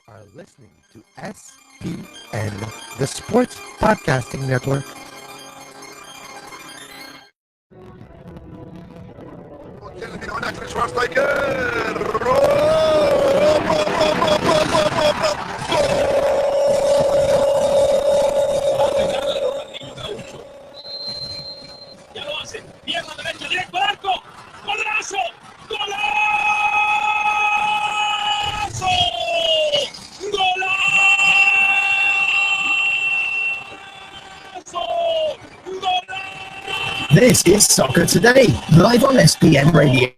are listening to SPN, the Sports Podcasting Network. Ya lo hace, pierna derecha, directo al arco, ¡golazo! ¡Golazo! This is Soccer Today, live on SPN Radio,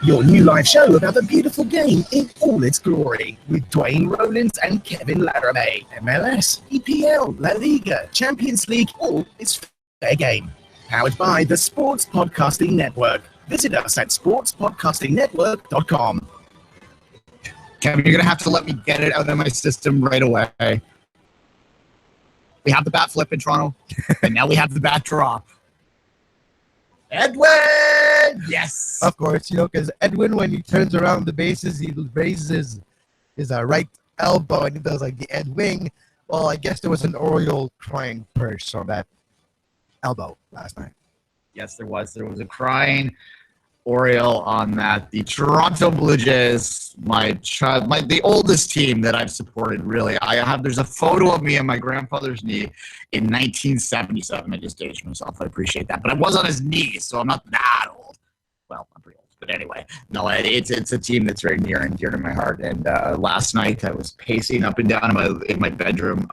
your new live show about the beautiful game in all its glory, with Dwayne Rollins and Kevin Laramie. MLS, EPL, La Liga, Champions League, all is fair game. Powered by the Sports Podcasting Network. Visit us at sportspodcastingnetwork.com. Kevin, you're going to have to let me get it out of my system right away. We have the bat flip in Toronto, and now we have the bat drop. Edwin! Yes! Of course, because Edwin, when he turns around the bases, he raises his right elbow and he does like the Ed Wing. Well, I guess there was an Oriole crying purse on that elbow last night. Yes, there was. There was a crying Oriole on that. The Toronto Blue Jays, the oldest team that I've supported, really. There's a photo of me on my grandfather's knee in 1977. I just aged myself. I appreciate that. But I was on his knee, so I'm not that old. Well, I'm pretty old. But anyway, no, it's a team that's very near and dear to my heart. And last night I was pacing up and down in my bedroom.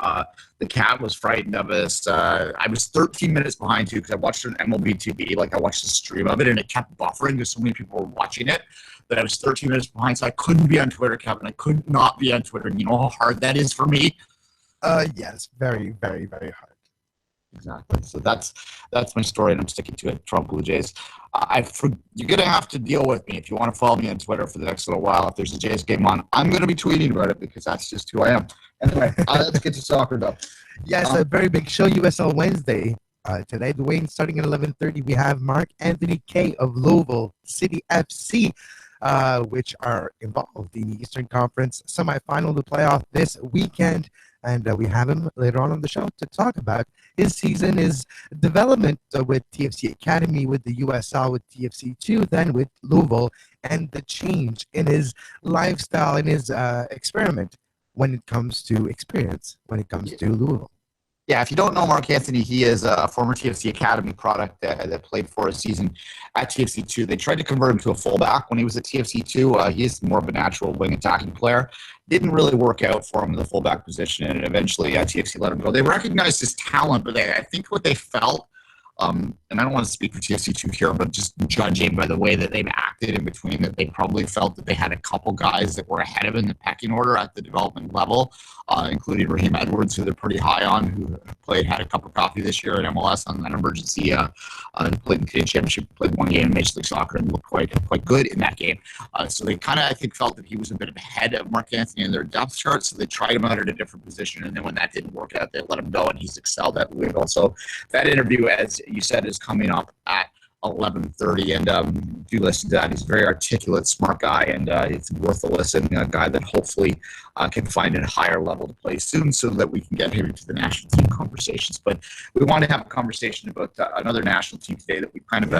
The cat was frightened of us. I was 13 minutes behind too because I watched it on MLB TV. Like I watched the stream of it, and it kept buffering because so many people were watching it that I was 13 minutes behind. So I couldn't be on Twitter, Kevin. I could not be on Twitter. And you know how hard that is for me? Yes, very, very, very hard. Exactly. So that's my story, and I'm sticking to it. Toronto Blue Jays. You're gonna have to deal with me if you want to follow me on Twitter for the next little while. If there's a Jays game on, I'm gonna be tweeting about it because that's just who I am. Anyway, let's get to soccer though. Yes, a very big show. USL Wednesday today. Dwayne, starting at 11:30, we have Mark Anthony Kaye of Louisville City FC, which are involved in the Eastern Conference semifinal to playoff this weekend. And we have him later on the show to talk about his season, his development with TFC Academy, with the USL, with TFC2, then with Louisville, and the change in his lifestyle and his experiment when it comes to experience, when it comes to Louisville. Yeah, if you don't know Mark Anthony, he is a former TFC Academy product that played for a season at TFC2. They tried to convert him to a fullback when he was at TFC2. He's more of a natural wing attacking player. Didn't really work out for him in the fullback position, and eventually TFC let him go. They recognized his talent, but I think what they felt, and I don't want to speak for TFC2 here, but just judging by the way that they've acted in between, that they probably felt that they had a couple guys that were ahead of him in the pecking order at the development level, including Raheem Edwards, who they're pretty high on, who had a cup of coffee this year at MLS on that emergency, played in the Canadian Championship, played one game in Major League Soccer, and looked quite good in that game. So they kind of, I think, felt that he was a bit ahead of Mark Anthony in their depth chart, so they tried him out at a different position, and then when that didn't work out, they let him go, and he's excelled at Louisville. So that interview, as you said, is coming up at 11:30, and do listen to that. He's a very articulate, smart guy, and it's worth a listen. A guy that hopefully can find a higher level to play soon, so that we can get him into the national team conversations. But we want to have a conversation about another national team today that we kind of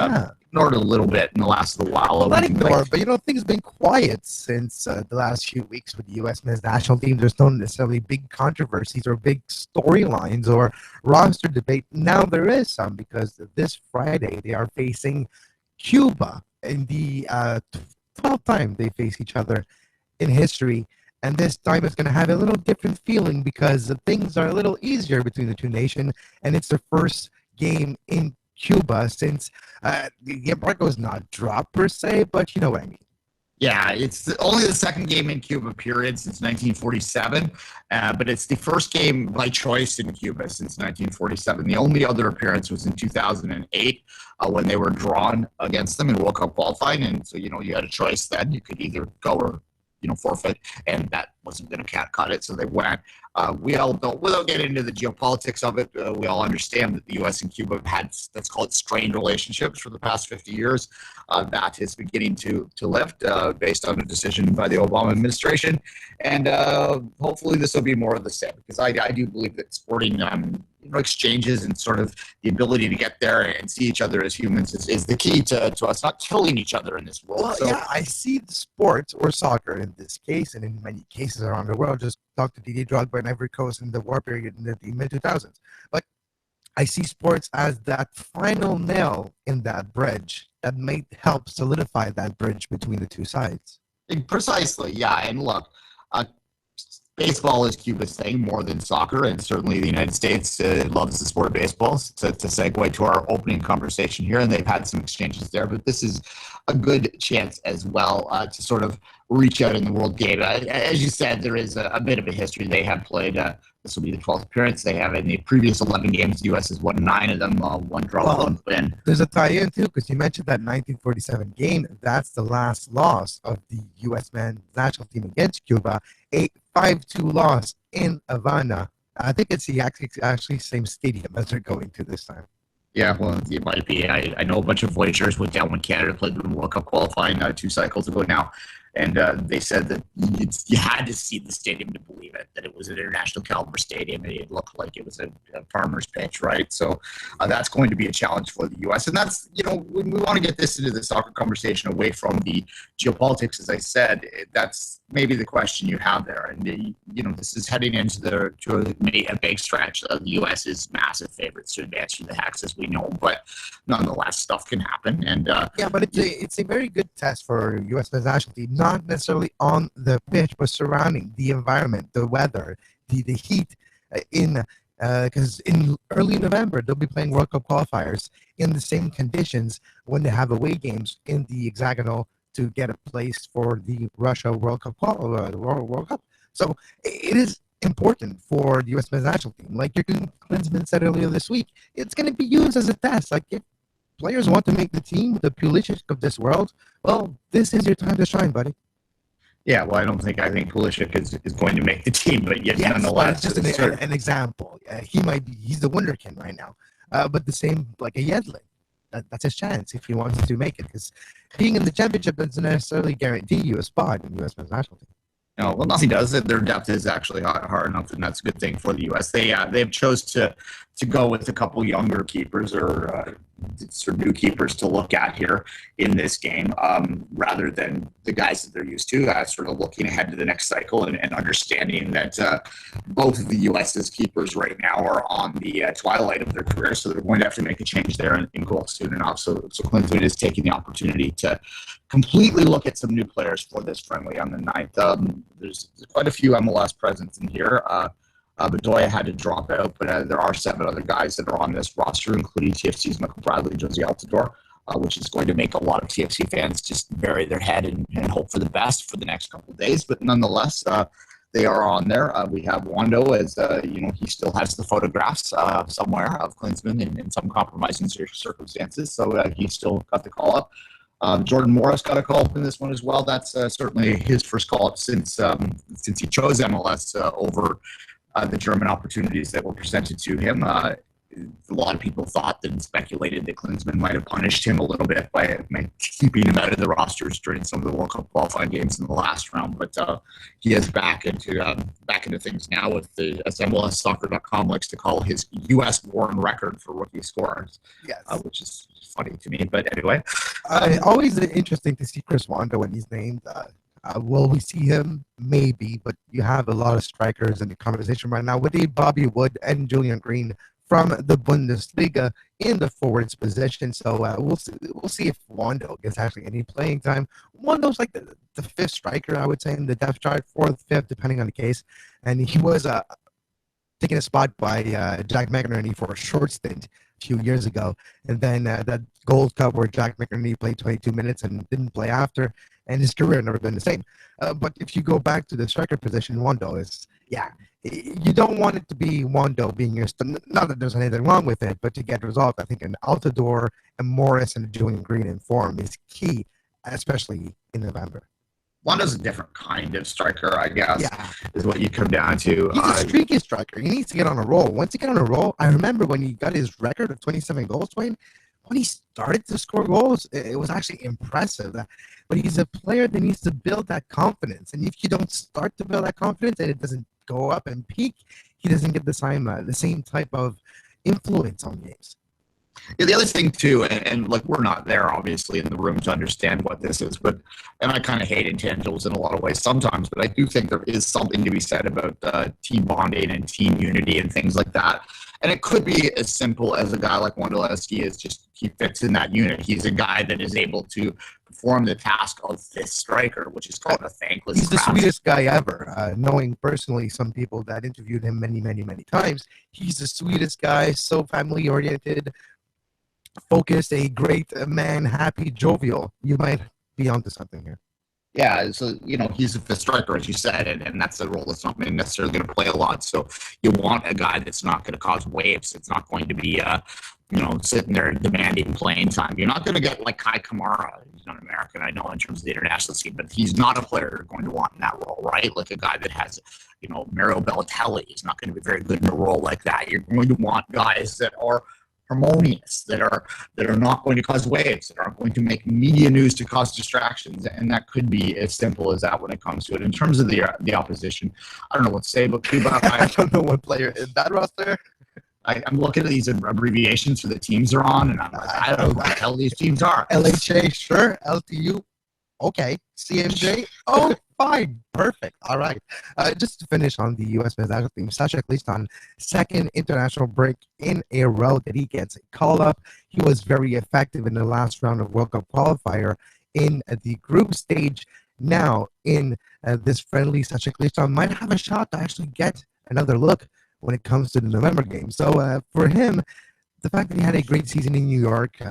ignored a little bit in the last little while. Well, not ignored, but things have been quiet since the last few weeks with the U.S. men's national team. There's no necessarily big controversies or big storylines or roster debate. Now there is some, because this Friday they are facing Cuba in the 12th time they face each other in history. And this time it's going to have a little different feeling because things are a little easier between the two nations. And it's the first game in Cuba since the embargo is not dropped per se, but you know what I mean. Yeah, it's only the second game in Cuba, period, since 1947. But it's the first game by choice in Cuba since 1947. The only other appearance was in 2008 when they were drawn against them in World Cup qualifying. And so, you had a choice then. You could either go or forfeit, and that wasn't going to cut it, so they went. We all don't, without getting into the geopolitics of it, we all understand that the U.S. and Cuba have had, let's call it, strained relationships for the past 50 years. That is beginning to lift based on a decision by the Obama administration. And hopefully this will be more of the same, because I do believe that sporting exchanges and sort of the ability to get there and see each other as humans is the key to us not killing each other in this world. Well, So, yeah, I see the sports or soccer in this case, and in many cases around the world. Just talk to Didier Drogba in Ivory Coast in the war period in the mid-2000s. But I see sports as that final nail in that bridge that might help solidify that bridge between the two sides. precisely, yeah. And look, baseball is Cuba's thing more than soccer, and certainly the United States loves the sport of baseball. To segue to our opening conversation here, and they've had some exchanges there, but this is a good chance as well to sort of reach out in the world game. As you said, there is a bit of a history. They have played. This will be the 12th appearance. They have in the previous 11 games, the U.S. has won 9 of them, one draw, one win. There's a tie-in too, because you mentioned that 1947 game. That's the last loss of the U.S. men's national team against Cuba. A 5-2 loss in Havana. I think it's the actually same stadium as they're going to this time. Yeah, well, it might be. I know a bunch of Voyagers went down when Canada played the World Cup qualifying 2 cycles ago now, and they said that you had to see the stadium to believe it, that it was an international caliber stadium, and it looked like it was a farmer's pitch, right? So that's going to be a challenge for the U.S., and that's, when we want to get this into the soccer conversation away from the geopolitics, as I said, that's maybe the question you have there. And, this is heading into a big stretch. The U.S. is massive favorites to advance through the hex, as we know, but nonetheless, stuff can happen. And yeah, but it's a very good test for U.S. men's national team, not necessarily on the pitch, but surrounding the environment, the weather, the heat, because in early November, they'll be playing World Cup qualifiers in the same conditions when they have away games in the hexagonal to get a place for the Russia World Cup. World Cup. So it is important for the U.S. men's national team. Like Jurgen Klinsmann said earlier this week, it's going to be used as a test. Like if players want to make the team, the Pulisic of this world, well, this is your time to shine, buddy. Yeah, well, I think Pulisic is going to make the team, but yes, nonetheless, it's just an example. He's the wunderkind right now, but the same like a Yedlin. That's his chance if he wants to make it, because being in the championship doesn't necessarily guarantee you a spot in the U.S. men's national team. No, well, nothing does. Their depth is actually hard enough, and that's a good thing for the U.S. They've chose to go with a couple younger keepers or new keepers to look at here in this game, rather than the guys that they're used to. Sort of looking ahead to the next cycle and understanding that both of the U.S.'s keepers right now are on the twilight of their career, so they're going to have to make a change there in goal soon enough. So Klinsmann is taking the opportunity to completely look at some new players for this friendly on the 9th. There's quite a few MLS presence in here. Bedoya had to drop out, but there are 7 other guys that are on this roster, including TFC's Michael Bradley, Josie Altidore, which is going to make a lot of TFC fans just bury their head and hope for the best for the next couple of days. But nonetheless, they are on there. We have Wando, as he still has the photographs somewhere of Klinsmann in some compromising circumstances, so he's still got the call up. Jordan Morris got a call up in this one as well. That's certainly his first call up since he chose MLS over the German opportunities that were presented to him. A lot of people thought and speculated that Klinsmann might have punished him a little bit by keeping him out of the rosters during some of the World Cup qualifying games in the last round. But he is back into things now with the SMLSsoccer.com likes to call his U.S.-born record for rookie scorers, Yes. Which is funny to me. But anyway. Always interesting to see Chris Wando when he's named. Will we see him? Maybe, but you have a lot of strikers in the conversation right now with Bobby Wood and Julian Green from the Bundesliga in the forwards position. So we'll see if Wando gets actually any playing time. Wando's like the 5th striker, I would say, in the depth chart, 4th, 5th, depending on the case. And he was taken a spot by Jack McInerney for a short stint a few years ago. And then that Gold Cup where Jack McInerney played 22 minutes and didn't play after, and his career never been the same. But if you go back to the striker position, Wando is, you don't want it to be Wando being your, not that there's anything wrong with it, but to get resolved, I think an Altidore and Morris and Julian Green in form is key, especially in November. Londo's a different kind of striker, I guess, Yeah. is what you come down to. He's a streaky striker. He needs to get on a roll. Once he got on a roll, I remember when he got his record of 27 goals, Dwayne, when he started to score goals, it was actually impressive. But he's a player that needs to build that confidence. And if you don't start to build that confidence and it doesn't go up and peak, he doesn't get the same type of influence on games. Yeah, the other thing too, and like we're not there obviously in the room to understand what this is, and I kind of hate intangibles in a lot of ways sometimes, but I do think there is something to be said about team bonding and team unity and things like that. And it could be as simple as a guy like Wondolewski is just he fits in that unit. He's a guy that is able to perform the task of this striker, which is called a thankless He's the craft. sweetest guy ever. Knowing personally some people that interviewed him many, many, many times, he's the sweetest guy, so family oriented, focused, a great man, happy, jovial. You might be onto something here. Yeah, so he's a fifth striker, as you said, and that's a role that's not necessarily going to play a lot. So you want a guy that's not going to cause waves. It's not going to be sitting there demanding playing time. You're not going to get like Kai Kamara. He's not American, I know, in terms of the international scene, but he's not a player you're going to want in that role, right? Like a guy that has, Mario Balotelli is not going to be very good in a role like that. You're going to want guys that are harmonious, that are not going to cause waves, that aren't going to make media news to cause distractions, and that could be as simple as that when it comes to it. In terms of the opposition, I don't know what to say about Cuba. I don't know what player is that roster. I'm looking at these abbreviations for the teams they're on, and I'm like, I don't know what the hell these teams are. LHA, sure. LTU, okay. CMJ, oh, fine, perfect. All right. Just to finish on the U.S. men's national team, Sasha Cliston, second international break in a row that he gets a call up. He was very effective in the last round of World Cup qualifier in the group stage. Now, in this friendly, Sasha Cliston might have a shot to actually get another look when it comes to the November game. So for him, the fact that he had a great season in New York,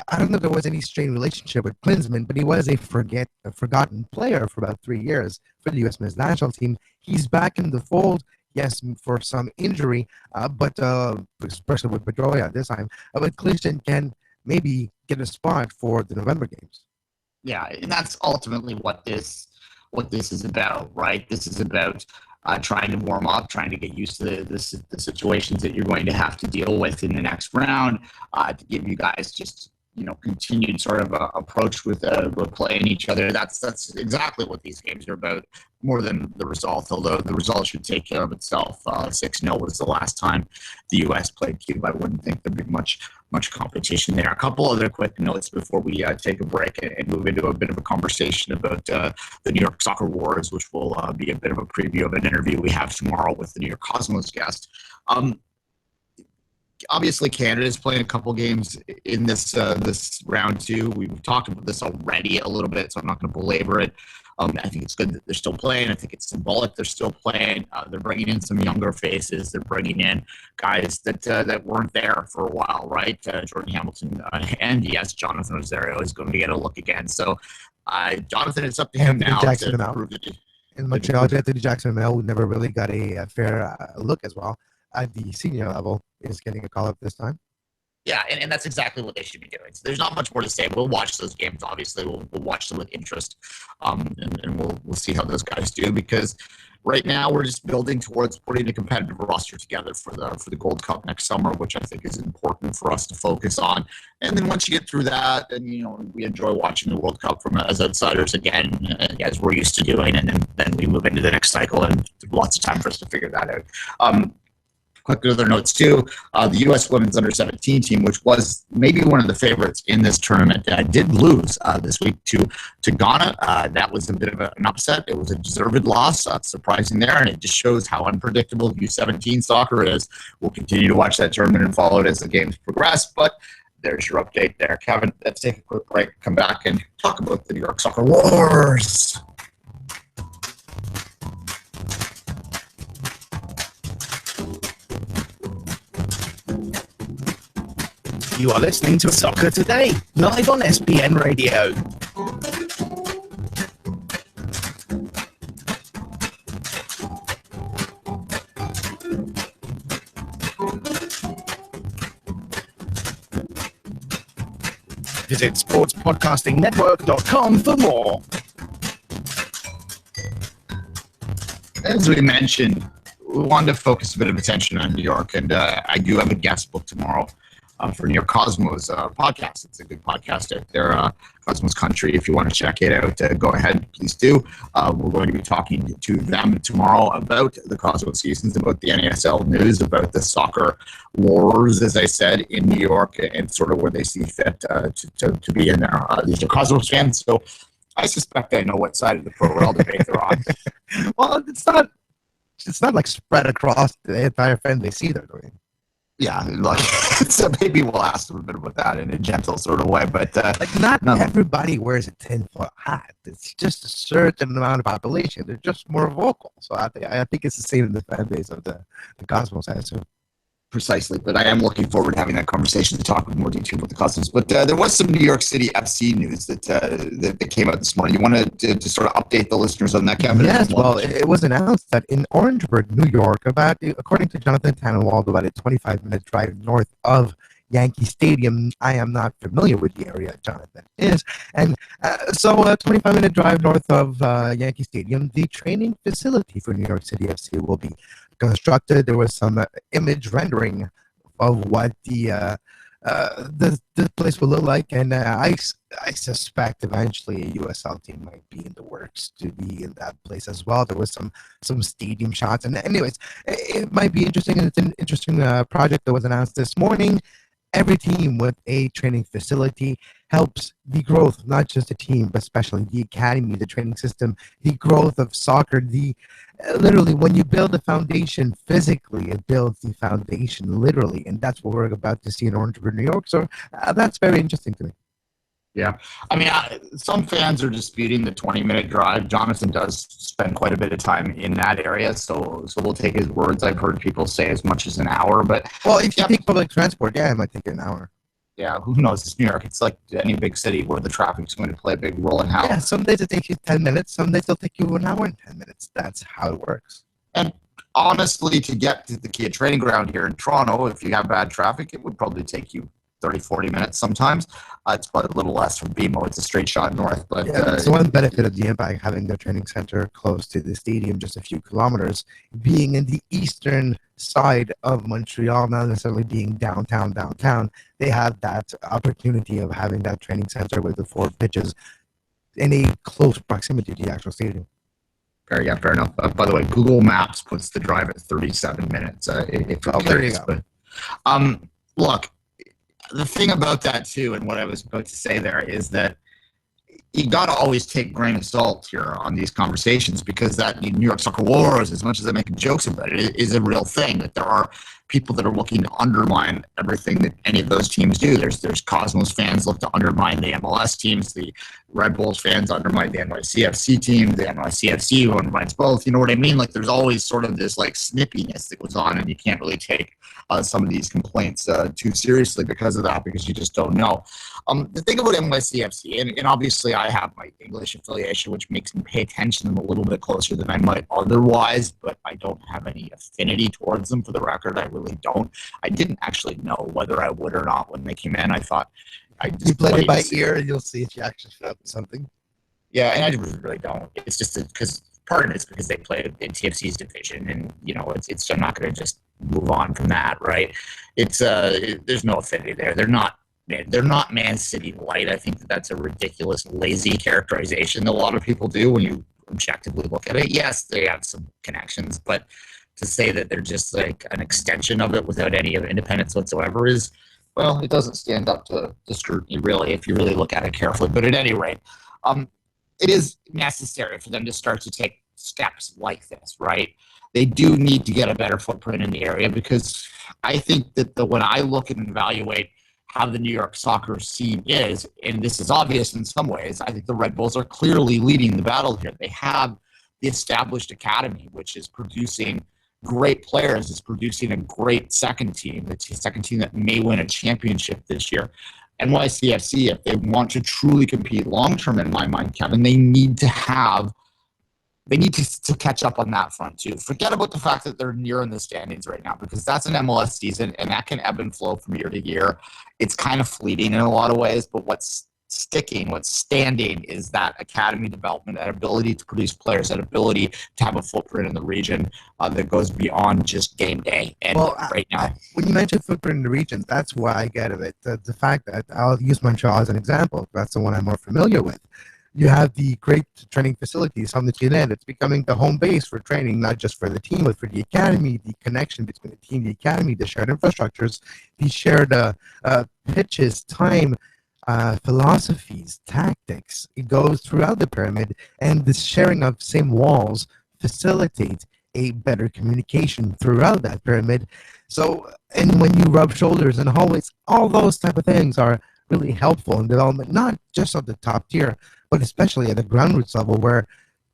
I don't know if there was any strained relationship with Klinsmann, but he was a forgotten player for about 3 years for the U.S. men's national team. He's back in the fold, yes, for some injury, but especially with Pedroia this time. But Klinsmann can maybe get a spot for the November games. Yeah, and that's ultimately what this is about, right? This is about trying to warm up, trying to get used to the situations that you're going to have to deal with in the next round, to give you guys just continued sort of approach with playing each other. That's exactly what these games are about, more than the result. Although the result should take care of itself. 6-0 was the last time the U.S. played Cuba. I wouldn't think there'd be much competition there. A couple other quick notes before we take a break and move into a bit of a conversation about the New York Soccer Wars, which will be a bit of a preview of an interview we have tomorrow with the New York Cosmos guest. Obviously, Canada is playing a couple games in this round two. We've talked about this already a little bit, so I'm not going to belabor it. I think it's good that they're still playing. I think it's symbolic they're still playing. They're bringing in some younger faces. They're bringing in guys that weren't there for a while, right? Jordan Hamilton and, yes, Jonathan Osorio is going to get a look again. So, Jonathan, it's up to him now to prove it. In Montreal, Anthony Jackson-Mel, who never really got a fair look as well at the senior level, is getting a call up this time. Yeah, and that's exactly what they should be doing. So there's not much more to say. We'll watch those games. Obviously, we'll watch them with interest, and we'll see how those guys do, because right now we're just building towards putting a competitive roster together for the Gold Cup next summer, which I think is important for us to focus on. And then once you get through that, then we enjoy watching the World Cup as outsiders again, as we're used to doing, and then we move into the next cycle, and lots of time for us to figure that out. Quick other notes too, the U.S. women's under-17 team, which was maybe one of the favorites in this tournament, did lose this week to Ghana. That was a bit of an upset. It was a deserved loss, surprising there, and it just shows how unpredictable U17 soccer is. We'll continue to watch that tournament and follow it as the games progress, but there's your update there. Kevin, let's take a quick break, come back and talk about the New York Soccer Wars. You are listening to Soccer Today, live on SPN Radio. Visit sportspodcastingnetwork.com for more. As we mentioned, we wanted to focus a bit of attention on New York, and I do have a guest book tomorrow for New York Cosmos podcast. It's a good podcast out there, Cosmos Country. If you want to check it out, go ahead, please do. We're going to be talking to them tomorrow about the Cosmos seasons, about the NASL news, about the soccer wars, as I said, in New York, and sort of where they see fit to be in there. These are Cosmos fans, so I suspect I know what side of the pro-rel debate they're on. Well, it's not like spread across the entire fan base either. Yeah, like, so maybe we'll ask them a bit about that in a gentle sort of way, but not everybody wears a tinfoil hat. It's just a certain amount of population. They're just more vocal. So I think it's the same in the fan base of the Cosmos. I assume. Precisely, but I am looking forward to having that conversation to talk with more detail about the Cosmos. But there was some New York City FC news that came out this morning. You wanted to sort of update the listeners on that, Kevin? Yes, well, it was announced that in Orangeburg, New York, according to Jonathan Tannenwald, about a 25-minute drive north of Yankee Stadium. I am not familiar with the area Jonathan is. And so a 25-minute drive north of Yankee Stadium, the training facility for New York City FC will be constructed. There was some image rendering of what the place will look like, and I suspect eventually a USL team might be in the works to be in that place as well. There was some stadium shots, and anyways, it might be interesting, and it's an interesting project that was announced this morning. Every team with a training facility helps the growth, not just the team, but especially the academy, the training system, the growth of soccer. Literally, when you build a foundation physically, it builds the foundation literally, and that's what we're about to see in Orangeburg, New York. So that's very interesting to me. Yeah. I mean, some fans are disputing the 20-minute drive. Jonathan does spend quite a bit of time in that area, so we'll take his words. I've heard people say as much as an hour, but... Well, if you take public transport, yeah, it might take an hour. Yeah, who knows? It's New York. It's like any big city where the traffic's going to play a big role in how... Yeah, some days it takes you 10 minutes. Some days it'll take you an hour and 10 minutes. That's how it works. And honestly, to get to the Kia training ground here in Toronto, if you have bad traffic, it would probably take you 30, 40 minutes sometimes. It's probably a little less from BMO. It's a straight shot north. But yeah, so one benefit of the Impact having their training center close to the stadium, just a few kilometers, being in the eastern side of Montreal, not necessarily being downtown, they have that opportunity of having that training center with the 4 pitches in a close proximity to the actual stadium. Fair enough. By the way, Google Maps puts the drive at 37 minutes. If you're curious, but look, the thing about that too, and what I was about to say there, is that you got to always take a grain of salt here on these conversations, because that New York Soccer Wars, as much as I make jokes about it, is a real thing. That there are people that are looking to undermine everything that any of those teams do. There's Cosmos fans look to undermine the MLS teams. The Red Bulls fans undermine the NYCFC team. The NYCFC who undermines both. You know what I mean? Like, there's always sort of this like snippiness that goes on, and you can't really take some of these complaints too seriously because of that, because you just don't know. The thing about NYCFC, and obviously I have my English affiliation, which makes me pay attention to them a little bit closer than I might otherwise, but I don't have any affinity towards them, for the record. I really don't. I didn't actually know whether I would or not when they came in. I thought I just you play it by ear, and you'll see if you actually felt something. Yeah, and I really don't. It's just because part of it's because they play in TFC's division, and you know, it's I'm not going to just move on from that, right? It's there's no affinity there. They're not Man City light. I think that's a ridiculous, lazy characterization that a lot of people do when you objectively look at it. Yes, they have some connections, but to say that they're just like an extension of it without any of independence whatsoever is, well, it doesn't stand up to scrutiny, really, if you really look at it carefully. But at any rate, it is necessary for them to start to take steps like this, right? They do need to get a better footprint in the area, because I think that when I look and evaluate how the New York soccer scene is, and this is obvious in some ways, I think the Red Bulls are clearly leading the battle here. They have the established academy, which is producing great players. It's producing a great second team. It's a second team that may win a championship this year. NYCFC, if they want to truly compete long-term, in my mind, Kevin, they need to catch up on that front too. Forget about the fact that they're near in the standings right now, because that's an MLS season and that can ebb and flow from year to year. It's kind of fleeting in a lot of ways, but what's sticking, what's standing is that academy development, that ability to produce players, that ability to have a footprint in the region that goes beyond just game day. And right now, when you mention footprint in the region, that's why I get of it. The fact that I'll use Montreal as an example. That's the one I'm more familiar with. You have the great training facilities on the TNN. It's becoming the home base for training, not just for the team, but for the academy, the connection between the team, the academy, the shared infrastructures, the shared pitches, time, philosophies, tactics. It goes throughout the pyramid, and the sharing of same walls facilitates a better communication throughout that pyramid. So, and when you rub shoulders in hallways, all those type of things are really helpful in development, not just at the top tier, but especially at the ground roots level where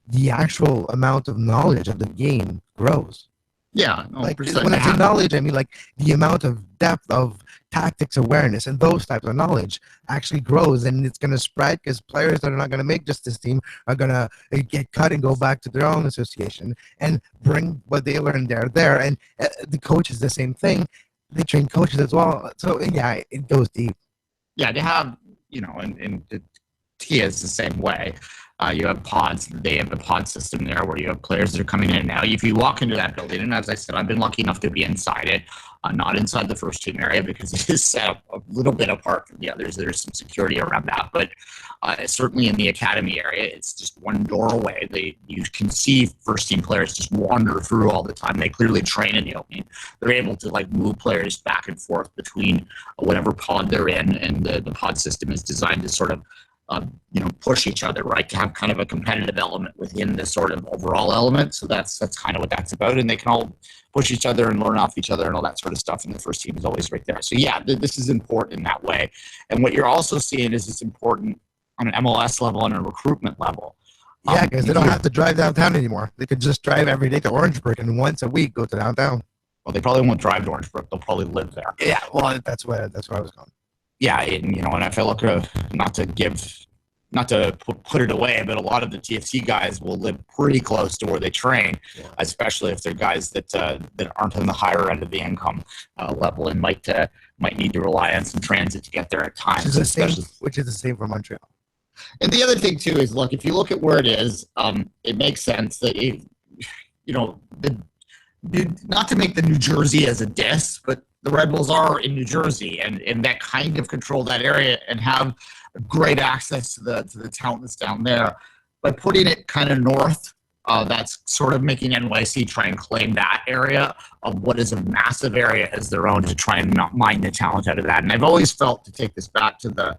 the actual amount of knowledge of the game grows. Yeah, no, like when I say knowledge, I mean like the amount of depth of tactics awareness and those types of knowledge actually grows, and it's going to spread because players that are not going to make just this team are going to get cut and go back to their own association and bring what they learned there. And the coaches, the same thing. They train coaches as well. So yeah, it goes deep. Yeah, they have, and Tia is the same way. You have pods. They have a pod system there where you have players that are coming in and out. If you walk into that building, and as I said, I've been lucky enough to be inside it, not inside the first team area because it is set up a little bit apart from the others. There's some security around that, but certainly in the academy area, it's just one door away. You can see first team players just wander through all the time. They clearly train in the opening. They're able to move players back and forth between whatever pod they're in, and the pod system is designed to sort of push each other, right? To have kind of a competitive element within the sort of overall element. So that's kind of what that's about. And they can all push each other and learn off each other and all that sort of stuff. And the first team is always right there. So yeah, this is important in that way. And what you're also seeing is it's important on an MLS level and a recruitment level. Yeah, because they don't have to drive downtown anymore. They could just drive every day to Orangeburg and once a week go to downtown. Well, they probably won't drive to Orangeburg. They'll probably live there. Yeah, well, that's where I was going. Yeah, and if I look, not to put it away, but a lot of the TFC guys will live pretty close to where they train, especially if they're guys that aren't on the higher end of the income level and might need to rely on some transit to get there at times. Which is the same for Montreal. And the other thing too is, look, if you look at where it is, it makes sense that not to make the New Jersey as a diss, but the Red Bulls are in New Jersey and that kind of control that area and have great access to the talent that's down there. By putting it kind of north, that's sort of making NYC try and claim that area of what is a massive area as their own to try and not mine the talent out of that. And I've always felt, to take this back to the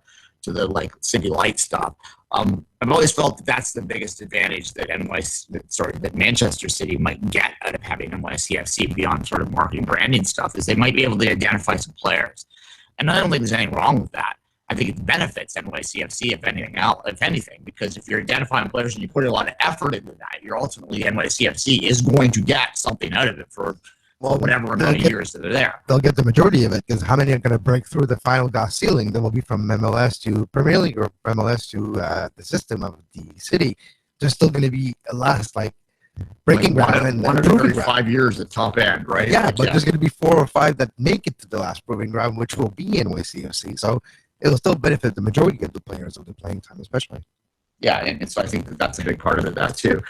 City Light stuff, I've always felt that's the biggest advantage that Manchester City might get out of having NYCFC beyond sort of marketing branding stuff, is they might be able to identify some players. And I don't think there's anything wrong with that. I think it benefits NYCFC if anything, because if you're identifying players and you put a lot of effort into that, you're ultimately, NYCFC is going to get something out of it for whatever amount of years that are there. They'll get the majority of it, because how many are going to break through the final glass ceiling that will be from MLS to Premier League or MLS to the system of the city? There's still going to be a last breaking ground and proving ground. 5 years at top end, right? Yeah, but there's going to be 4 or 5 that make it to the last proving ground, which will be NYCFC. So it'll still benefit the majority of the players of the playing time, especially. Yeah, and so I think that's a big part of it, that too.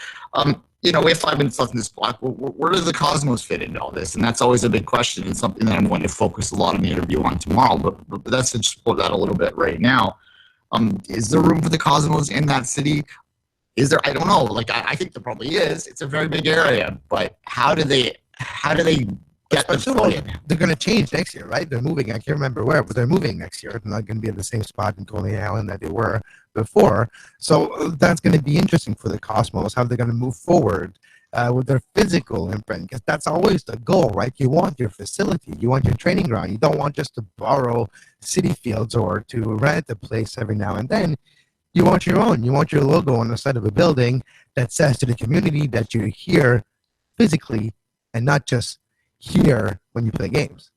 We have 5 minutes left in this block. Where does the Cosmos fit into all this? And that's always a big question, and something that I'm going to focus a lot on the interview on tomorrow. But that's to explore that a little bit right now. Is there room for the Cosmos in that city? Is there? I don't know. I think there probably is. It's a very big area, but how do they get the foot in? They're going to change next year, right? They're moving. I can't remember where, but they're moving next year. They're not going to be at the same spot in Coney Island that they were before. So that's going to be interesting for the Cosmos, how they're going to move forward with their physical imprint, because that's always the goal, right? You want your facility. You want your training ground. You don't want just to borrow city fields or to rent a place every now and then. You want your own. You want your logo on the side of a building that says to the community that you're here physically and not just here when you play games.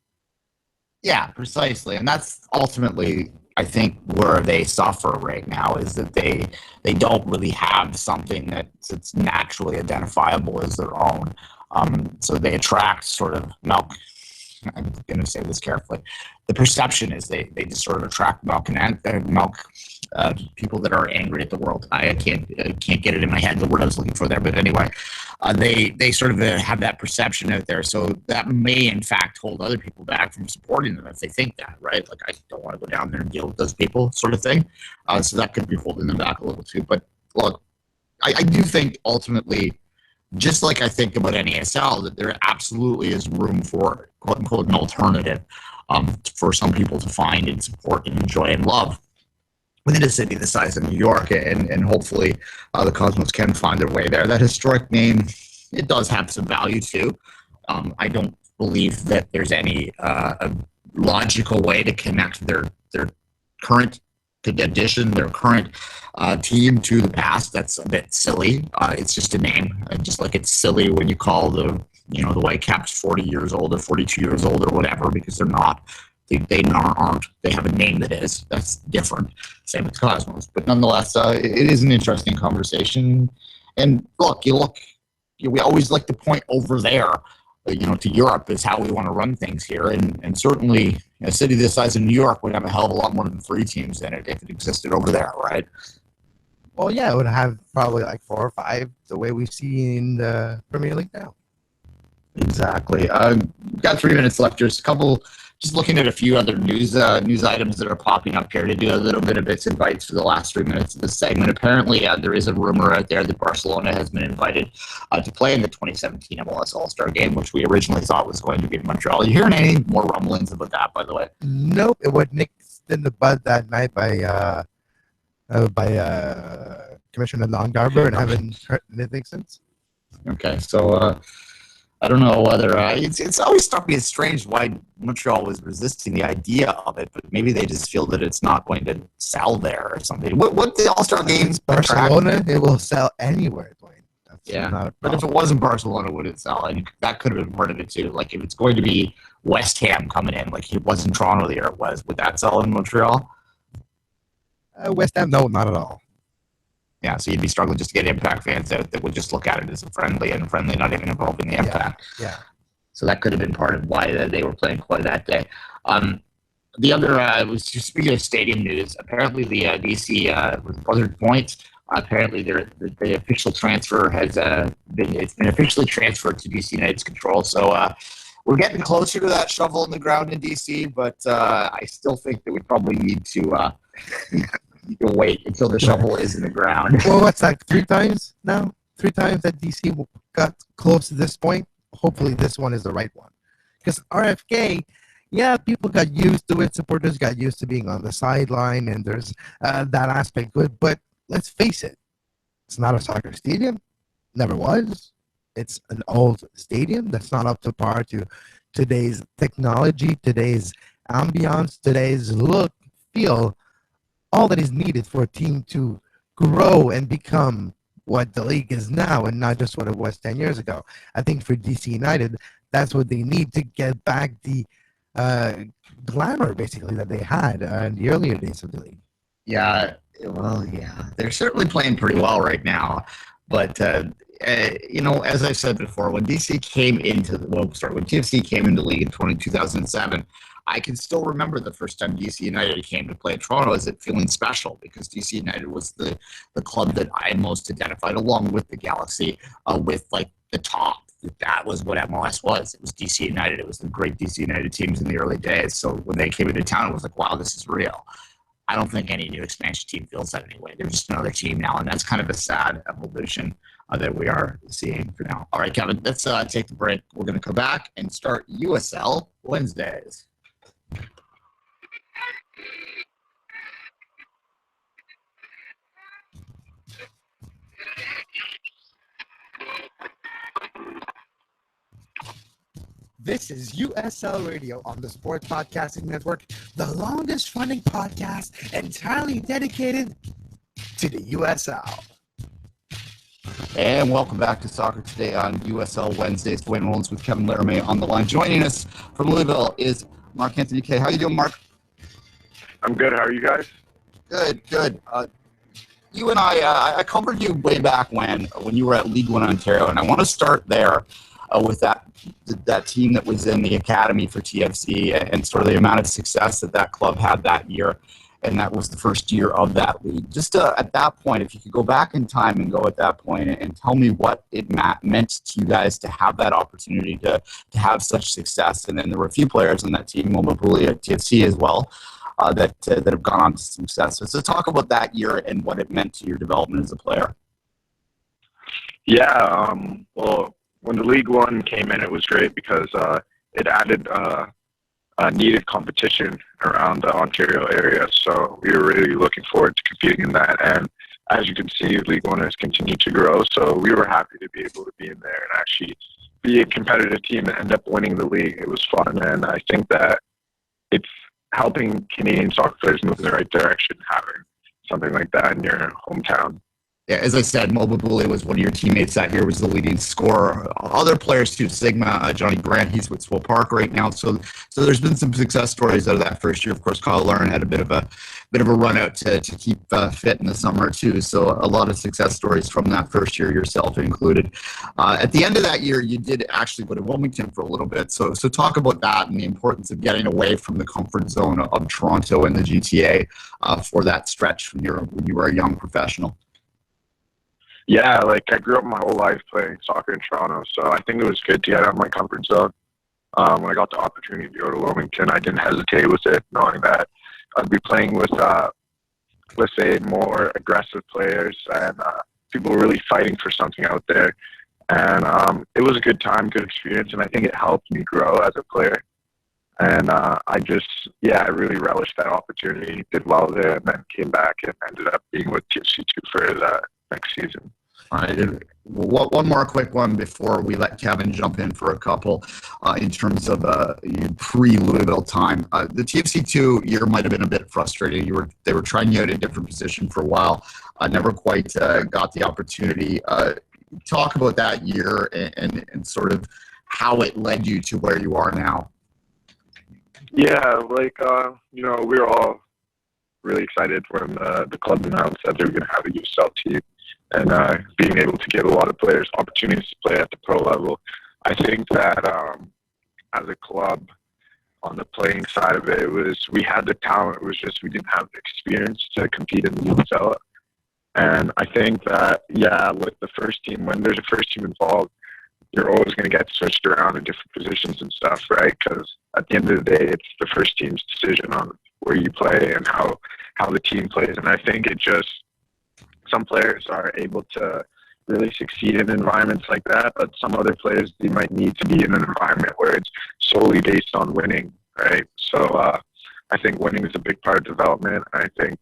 Yeah, precisely. And that's ultimately, I think, where they suffer right now, is that they don't really have something that's naturally identifiable as their own. So they attract sort of I'm going to say this carefully. The perception is they just sort of attract people that are angry at the world. I can't get it in my head, the word I was looking for there, but anyway, they sort of have that perception out there. So that may in fact hold other people back from supporting them if they think that, right? Like, I don't want to go down there and deal with those people, sort of thing. So that could be holding them back a little too. But look, I do think ultimately, just like I think about NASL, that there absolutely is room for quote unquote an alternative for some people to find and support and enjoy and love within a city the size of New York, and hopefully the Cosmos can find their way there. That historic name, it does have some value too. I don't believe that there's any logical way to connect their current their current team to the past. That's a bit silly. It's just a name, just like it's silly when you call the Whitecaps 40 years old or 42 years old or whatever, because they're not. They aren't. They have a name that is. That's different. Same with Cosmos. But nonetheless, it is an interesting conversation. And we always like to point over there, to Europe is how we want to run things here. And certainly a city this size of New York would have a hell of a lot more than 3 teams in it if it existed over there, right? Well, yeah, it would have probably like 4 or 5 the way we see in the Premier League now. Exactly. We've got 3 minutes left. There's a couple. Just looking at a few other news items that are popping up here to do a little bit of bits and bytes for the last 3 minutes of this segment. Apparently, there is a rumor out there that Barcelona has been invited to play in the 2017 MLS All-Star Game, which we originally thought was going to be in Montreal. Are you hearing any more rumblings about that, by the way? Nope. It was nicked in the bud that night by Commissioner Longarber, and I haven't heard anything since. Okay, so I don't know whether it's always struck me as strange why Montreal was resisting the idea of it, but maybe they just feel that it's not going to sell there or something. What the All-Star Games? Barcelona, it will sell anywhere, Dwayne. That's but if it wasn't Barcelona, would it sell? And that could have been part of it too. Like if it's going to be West Ham coming in, like it was in Toronto the year it was, would that sell in Montreal? West Ham, no, not at all. Yeah, so you'd be struggling just to get Impact fans out that would just look at it as a friendly not even involved in the Impact. Yeah. So that could have been part of why they were playing Clay that day. The other was speaking of stadium news. Apparently, the DC Buzzard Point. Apparently, the official transfer has been officially transferred to DC United's control. So we're getting closer to that shovel in the ground in DC, but I still think that we probably need to. You can wait until the shovel is in the ground. Well, what's that, 3 times now? 3 times that DC got close to this point. Hopefully this one is the right one. Because RFK, yeah, people got used to it. Supporters got used to being on the sideline, and there's that aspect to it. But let's face it, it's not a soccer stadium. Never was. It's an old stadium that's not up to par to today's technology, today's ambiance, today's look, feel. All that is needed for a team to grow and become what the league is now and not just what it was 10 years ago. I think for DC United, that's what they need to get back the glamour, basically, that they had in the earlier days of the league. Yeah, well, yeah. They're certainly playing pretty well right now. But, as I said before, when DC came into when TFC came into the league in 2007, I can still remember the first time DC United came to play Toronto as it feeling special, because DC United was the club that I most identified, along with the Galaxy, with like the top. That was what MLS was. It was DC United. It was the great DC United teams in the early days. So when they came into town, it was like, wow, this is real. I don't think any new expansion team feels that anyway. They're just another team now, and that's kind of a sad evolution that we are seeing for now. All right, Kevin, let's take the break. We're going to come back and start USL Wednesdays. This is USL Radio on the Sport Podcasting Network, the longest running podcast entirely dedicated to the USL. And welcome back to Soccer Today on USL Wednesdays. Dwayne Rollins with Kevin Laramie on the line. Joining us from Louisville is Mark Anthony Kaye. How you doing, Mark? I'm good. How are you guys? Good. You and I covered you way back when you were at League One Ontario, and I want to start there. with that team that was in the academy for TFC and sort of the amount of success that club had that year. And that was the first year of that league. Just at that point, if you could go back in time and go at that point and tell me what it meant to you guys to have that opportunity to have such success. And then there were a few players on that team, Mobabuli at TFC as well, that have gone on to success. So talk about that year and what it meant to your development as a player. Yeah, well, when the League One came in, it was great because it added needed competition around the Ontario area. So we were really looking forward to competing in that. And as you can see, League One has continued to grow. So we were happy to be able to be in there and actually be a competitive team and end up winning the league. It was fun. And I think that it's helping Canadian soccer players move in the right direction, having something like that in your hometown. Yeah, as I said, Mobabuli was one of your teammates that year, was the leading scorer. Other players too, Sigma, Johnny Grant, he's with Swope Park right now. So there's been some success stories out of that first year. Of course, Kyle Lauren had a bit of a run out to keep fit in the summer too. So a lot of success stories from that first year, yourself included. At the end of that year, you did actually go to Wilmington for a little bit. So talk about that and the importance of getting away from the comfort zone of Toronto and the GTA for that stretch when you were a young professional. Yeah, like I grew up my whole life playing soccer in Toronto, so I think it was good to get out of my comfort zone. When I got the opportunity to go to Wilmington, I didn't hesitate with it, knowing that I'd be playing with, let's say, more aggressive players and people really fighting for something out there. And it was a good time, good experience, and I think it helped me grow as a player. And I really relished that opportunity, did well there, and then came back and ended up being with TFC2 for the next season. All right. One more quick one before we let Kevin jump in for a couple in terms of pre-Louisville time. The TFC2 year might have been a bit frustrating. They were trying you out in a different position for a while. Never quite got the opportunity. Talk about that year and sort of how it led you to where you are now. Yeah, we were all really excited when the club announced that they were going to have a USL team. And being able to give a lot of players opportunities to play at the pro level. I think that as a club, on the playing side of it, we had the talent. It was just we didn't have the experience to compete in the USL. And I think that, with the first team, when there's a first team involved, you're always going to get switched around in different positions and stuff, right? Because at the end of the day, it's the first team's decision on where you play and how the team plays. And I think some players are able to really succeed in environments like that, but some other players, they might need to be in an environment where it's solely based on winning, right? So I think winning is a big part of development. I think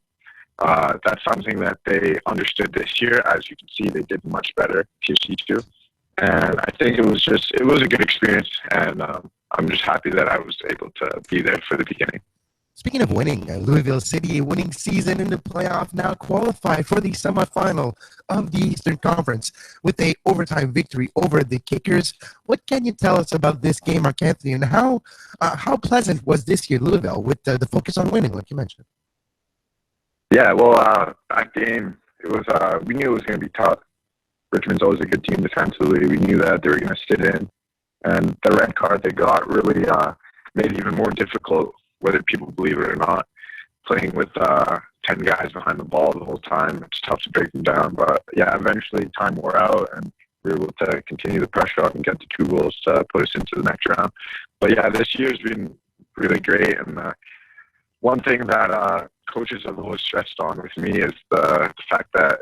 that's something that they understood this year. As you can see, they did much better, TFC2. And I think it was a good experience, and I'm just happy that I was able to be there for the beginning. Speaking of winning, Louisville City, a winning season in the playoff, now qualified for the semifinal of the Eastern Conference with a overtime victory over the Kickers. What can you tell us about this game, Mark Anthony, and how pleasant was this year, Louisville, with the focus on winning, like you mentioned? Yeah, well, that game, it was we knew it was going to be tough. Richmond's always a good team defensively. We knew that they were going to sit in, and the red card they got really made it even more difficult, whether people believe it or not. Playing with 10 guys behind the ball the whole time, it's tough to break them down. But yeah, eventually time wore out, and we were able to continue the pressure up and get the 2 goals to put us into the next round. But yeah, this year's been really great, and one thing that coaches have always stressed on with me is the fact that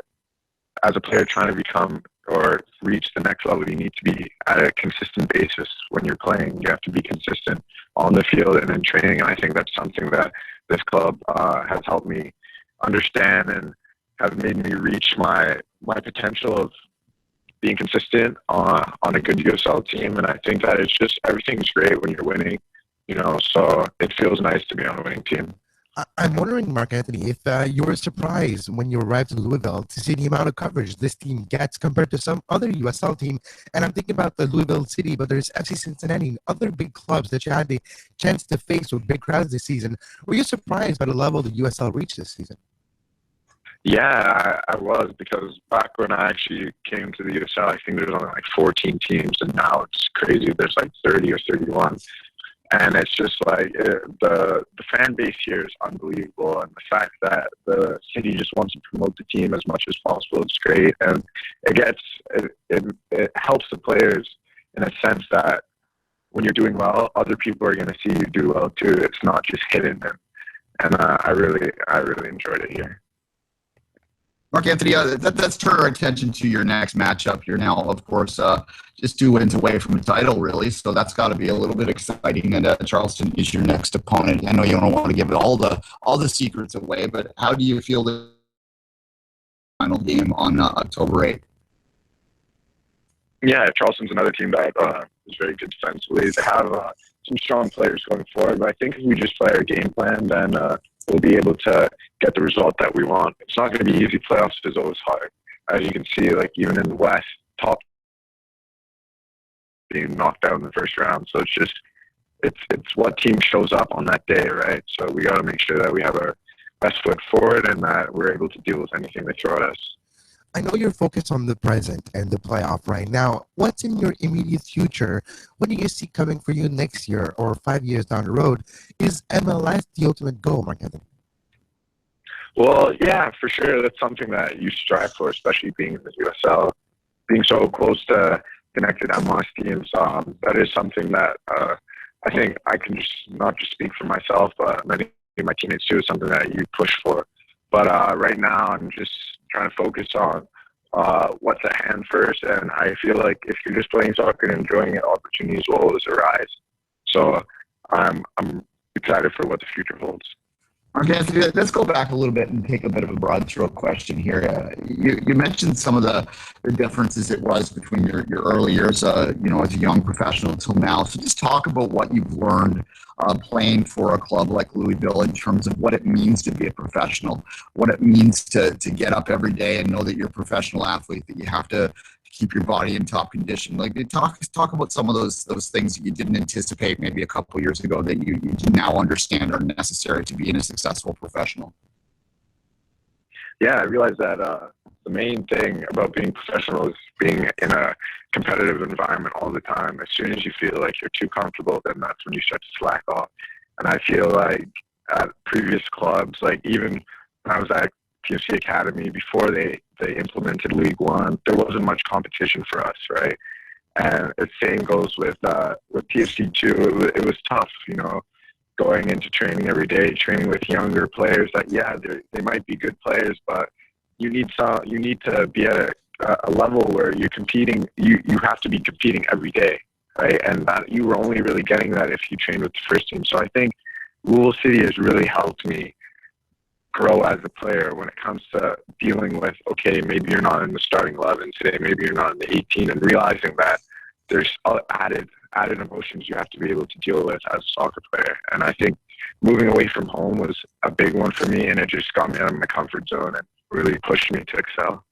as a player trying to become or reach the next level, you need to be at a consistent basis when you're playing. You have to be consistent on the field and in training. And I think that's something that this club has helped me understand and have made me reach my potential of being consistent on a good USL team. And I think that it's just everything's great when you're winning, so it feels nice to be on a winning team. I'm wondering, Mark Anthony, if you were surprised when you arrived in Louisville to see the amount of coverage this team gets compared to some other USL team. And I'm thinking about the Louisville City, but there's FC Cincinnati and other big clubs that you had the chance to face with big crowds this season. Were you surprised by the level the USL reached this season? Yeah, I was, because back when I actually came to the USL, I think there's only like 14 teams, and now it's crazy. There's like 30 or 31. And it's just like the fan base here is unbelievable, and the fact that the city just wants to promote the team as much as possible is great, and it helps the players in a sense that when you're doing well, other people are going to see you do well too. It's not just hidden, and I really enjoyed it here. Mark Anthony, let's turn our attention to your next matchup. You're now, of course, just 2 wins away from the title, really. So that's got to be a little bit exciting. And Charleston is your next opponent. I know you don't want to give it all the secrets away, but how do you feel the final game on October 8th? Yeah, Charleston's another team that is very good defensively. They have some strong players going forward, but I think if we just play our game plan, then we'll be able to get the result that we want. It's not going to be easy. Playoffs is always hard. As you can see, like even in the West, top being knocked out in the first round. So it's what team shows up on that day, right? So we got to make sure that we have our best foot forward and that we're able to deal with anything they throw at us. I know you're focused on the present and the playoff right now. What's in your immediate future? What do you see coming for you next year or 5 years down the road? Is MLS the ultimate goal, Mark Anthony? Well, yeah, for sure. That's something that you strive for, especially being in the USL, being so close to connected MLS teams. That is something that I think I can just not just speak for myself, but many of my teammates too, is something that you push for. But right now, I'm just trying to focus on what's at hand first. And I feel like if you're just playing soccer and enjoying it, opportunities will always arise. So I'm excited for what the future holds. Okay, let's go back a little bit and take a bit of a broad stroke question here. You mentioned some of the differences it was between your early years, as a young professional until now. So just talk about what you've learned playing for a club like Louisville in terms of what it means to be a professional, what it means to get up every day and know that you're a professional athlete, that you have to keep your body in top condition. Like talk about some of those things that you didn't anticipate maybe a couple years ago that you now understand are necessary to being a successful professional. Yeah, I realized that the main thing about being professional is being in a competitive environment all the time. As soon as you feel like you're too comfortable, then that's when you start to slack off. And I feel like at previous clubs, like even when I was at TFC Academy, before they implemented League One, there wasn't much competition for us, right? And the same goes with TFC too. It was tough, going into training every day, training with younger players that, they might be good players, but you need to be at a level where you're competing. You have to be competing every day, right? And that you were only really getting that if you trained with the first team. So I think Louisville City has really helped me grow as a player when it comes to dealing with, okay, maybe you're not in the starting 11 today, maybe you're not in the 18, and realizing that there's added emotions you have to be able to deal with as a soccer player. And I think moving away from home was a big one for me, and it just got me out of my comfort zone and really pushed me to excel.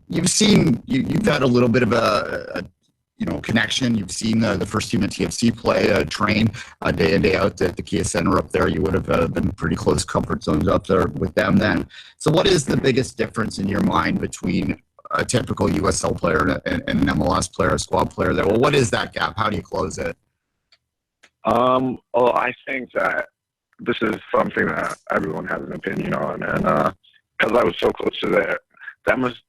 You've had a little bit of a connection. You've seen the first team at TFC play, train day in, day out at the Kia Center up there. You would have been pretty close comfort zones up there with them then. So what is the biggest difference in your mind between a typical USL player and an MLS player, a squad player there? Well, what is that gap? How do you close it? Well, I think that this is something that everyone has an opinion on. And because I was so close to the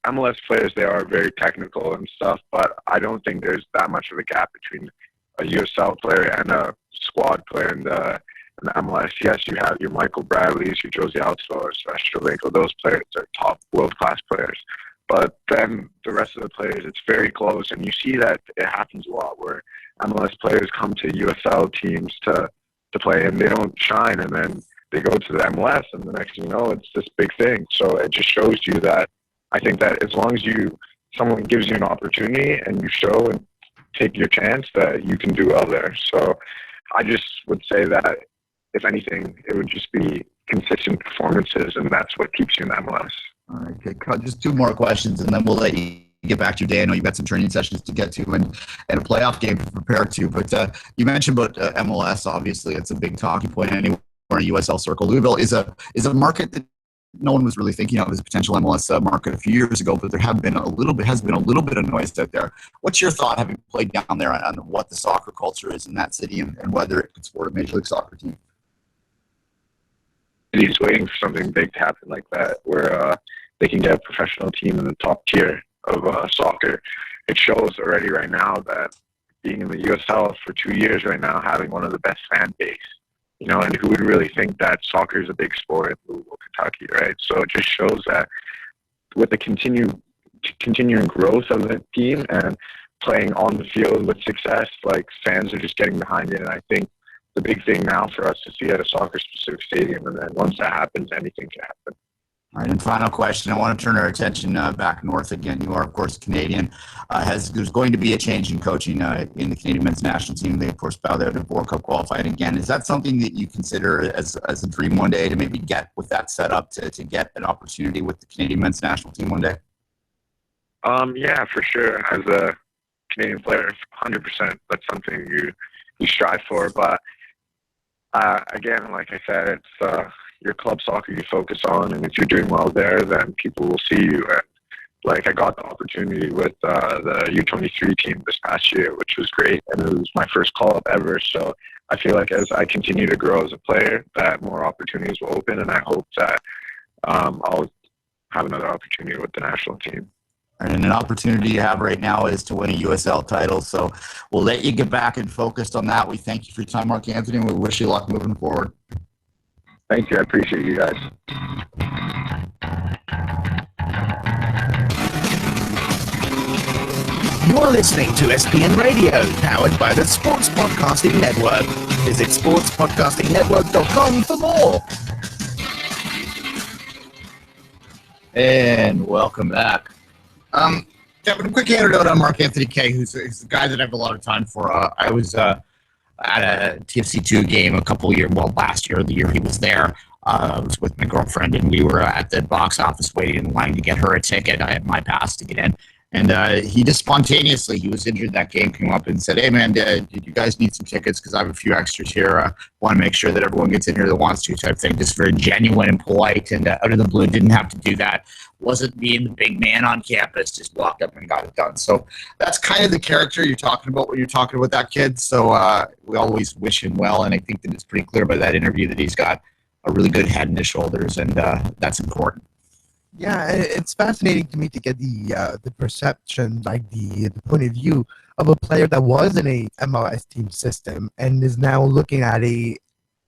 MLS players, they are very technical and stuff, but I don't think there's that much of a gap between a USL player and a squad player in the MLS. Yes, you have your Michael Bradleys, your Josie Altidore, Strastrovenko. Those players are top world-class players. But then the rest of the players, it's very close, and you see that it happens a lot where MLS players come to USL teams to play, and they don't shine, and then they go to the MLS, and the next thing you know, it's this big thing. So it just shows you that I think that as long as someone gives you an opportunity and you show and take your chance, that you can do well there. So I just would say that if anything, it would just be consistent performances, and that's what keeps you in MLS. All right, okay. Just 2 more questions, and then we'll let you get back to your day. I know you've got some training sessions to get to and a playoff game to prepare to. But you mentioned about MLS. Obviously, it's a big talking point anywhere in USL circle. Louisville is a market that no one was really thinking of as a potential MLS market a few years ago, but there has been a little bit of noise out there. What's your thought, having played down there, on what the soccer culture is in that city and whether it could support a Major League Soccer team? He's waiting for something big to happen like that, where they can get a professional team in the top tier of soccer. It shows already right now that being in the USL for 2 years right now, having one of the best fan base, and who would really think that soccer is a big sport in Louisville, Kentucky, right? So it just shows that with the continuing growth of the team and playing on the field with success, like, fans are just getting behind it. And I think the big thing now for us is to get a soccer-specific stadium, and then once that happens, anything can happen. All right, and final question. I want to turn our attention back north again. You are, of course, Canadian. There's going to be a change in coaching in the Canadian men's national team. They, of course, bowed out of World Cup qualifying again. Is that something that you consider as a dream one day, to maybe get with that set up to get an opportunity with the Canadian men's national team one day? Yeah, for sure. As a Canadian player, 100%. That's something you strive for. But again, like I said, it's your club soccer you focus on, and if you're doing well there, then people will see you. And like, I got the opportunity with the U23 team this past year, which was great, and it was my first call up ever. So I feel like as I continue to grow as a player, that more opportunities will open, and I hope that I'll have another opportunity with the national team. And an opportunity you have right now is to win a USL title. So we'll let you get back and focused on that. We thank you for your time, Mark Anthony, and we wish you luck moving forward. Thank you. I appreciate you guys. You're listening to SPN Radio, powered by the Sports Podcasting Network. Visit sportspodcastingnetwork.com for more. And welcome back. Kevin, a quick anecdote on Mark Anthony Kaye, who's a guy that I have a lot of time for. I was at a TFC2 game last year, the year he was there. I was with my girlfriend, and we were at the box office waiting in line to get her a ticket. I had my pass to get in. And he just spontaneously, he was injured that game, came up and said, "Hey, man, did you guys need some tickets? Because I have a few extras here. Want to make sure that everyone gets in here that wants to," type thing. Just very genuine and polite, and out of the blue, didn't have to do that. Wasn't being the big man on campus, just walked up and got it done. So that's kind of the character you're talking about when you're talking about that kid. So we always wish him well, and I think that it's pretty clear by that interview that he's got a really good head and his shoulders, and that's important. Yeah, it's fascinating to me to get the perception, like the point of view of a player that was in a MLS team system and is now looking at a